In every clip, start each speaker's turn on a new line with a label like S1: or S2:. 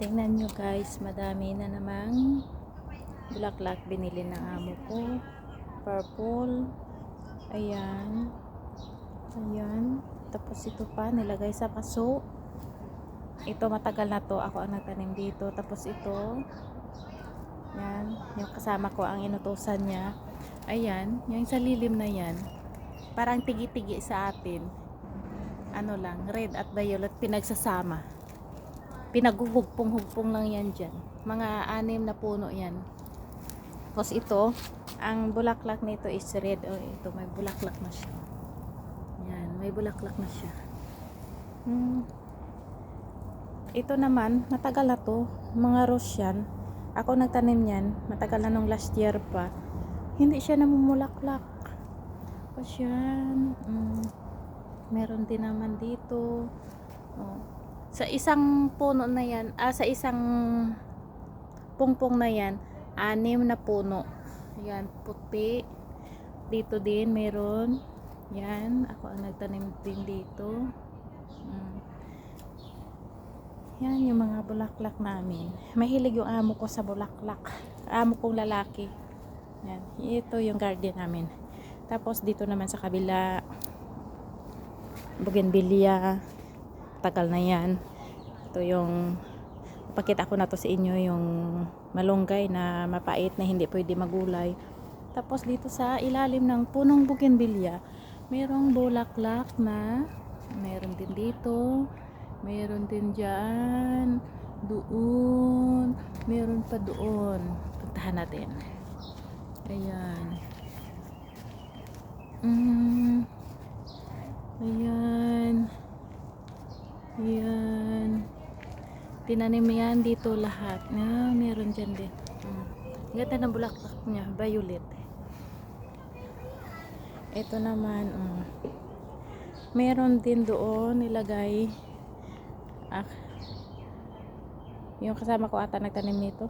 S1: Tingnan nyo guys, madami na namang bulaklak binili ng amo ko. Purple. Ayan. Ayan. Tapos ito pa, nilagay sa paso. Ito matagal na to. Ako ang nagtanim dito. Tapos ito. Yan. Yung kasama ko ang inutusan niya. Ayan. Yung sa lilim na yan. Parang tigi-tigi sa atin. Ano lang, red at violet pinagsasama. Pinaghugpong-hugpong lang yan dyan. Mga 6 na puno yan. Tapos ito, ang bulaklak nito is red. Oh, ito, may bulaklak na siya. Yan, may bulaklak na siya. Ito naman, matagal na to. Mga rose yan. Ako nagtanim yan. Matagal na nung last year pa. Hindi siya namumulaklak. Tapos yan. Meron din naman dito. Oh. Sa isang puno na yan, sa isang pungpong na yan, 6 na puno. Yan, puti. Dito din meron. Yan, ako ang nagtanim din dito. Yan yung mga bulaklak namin. Mahilig yung amo ko sa bulaklak. Amo kong lalaki. Yan, ito yung garden namin. Tapos dito naman sa kabila, bougainvillea. Tagal na yan. Ito yung pakita ko na to sa inyo, yung malunggay na mapait na hindi pwede magulay. Tapos dito sa ilalim ng punong bougainvillea, merong bulaklak na meron din dito, meron din dyan, doon, meron pa doon. Puntahan natin. Ayan. Ayan. Ayan. Tinanim yan dito lahat. Meron dyan din. Ganda ng bulaklak niya. Violet. Ito naman. Meron din doon nilagay. Yung kasama ko ata nagtanim nito.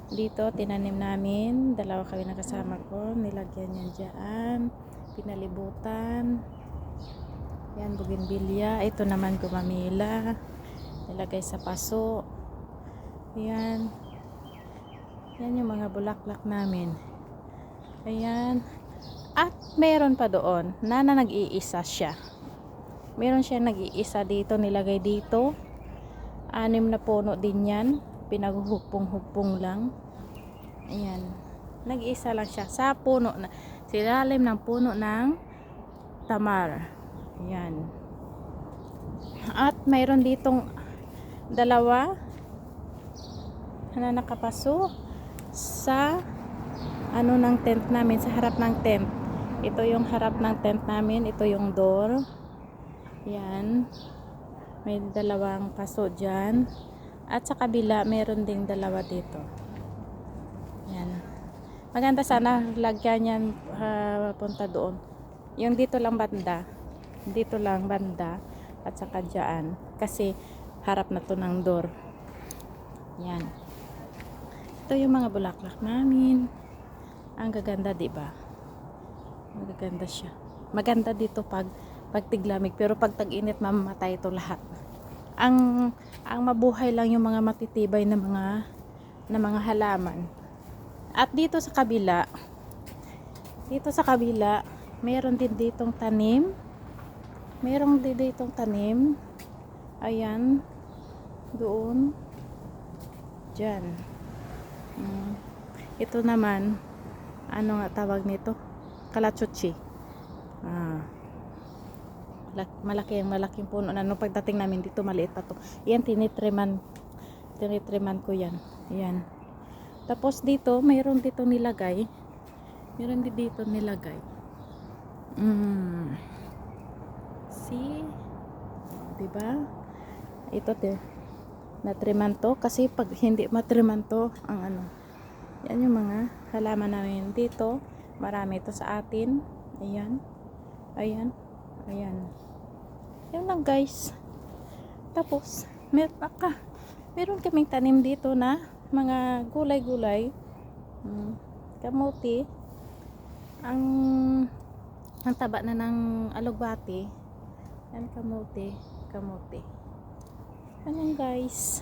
S1: Dito tinanim namin. 2 kami na kasama ko. Nilagyan yan dyan. Pinalibutan. Yan, bougainvillea. Ito naman gumamila. Nilagay sa paso. Yan. Yan yung mga bulaklak namin. Ayan. At meron pa doon. Nag-iisa siya. Meron siya nag-iisa dito. Nilagay dito. 6 na puno din yan. Pinaghugpong-hugpong lang. Ayan. Nag-iisa lang siya. Sa puno na. Silalim ng puno ng tamar. Yan. At mayroon ditong 2 na nakapaso sa ano ng tent namin, sa harap ng tent. Ito yung harap ng tent namin, ito yung door. Yan. May 2 paso dyan. At sa kabila meron ding 2 dito. Yan. Maganda sana lagyan yan punta doon. Yung dito lang banda. Dito lang banda at saka dyan kasi harap na to ng door. Yan. Ito yung mga bulaklak namin. Ang gaganda, diba? Ang gaganda siya. Maganda dito pag tiglamig, pero pag tag-init mamamatay ito lahat. Ang mabuhay lang yung mga matitibay na mga halaman. At dito sa kabila, meron din ditong tanim. Merong ditong tanim. Ayan. Doon. Diyan. Ito naman, ano nga tawag nito? Kalachuchi. Malaking puno na. Nung pagdating namin dito, maliit pa to. Yan, tinitriman ko yan. Ayan. Tapos dito, mayroon dito nilagay. Meron din dito nilagay. See? Diba? Ito natriman to kasi pag hindi matriman to ang ano. Yan yung mga halaman namin dito. Marami to sa atin. Ayan. Ayan. Ayan. Yan lang guys. Tapos meron kaming tanim dito na mga gulay-gulay. Kamuti. Ang taba na ng alugbati. Yan, kamuti. Ayan guys.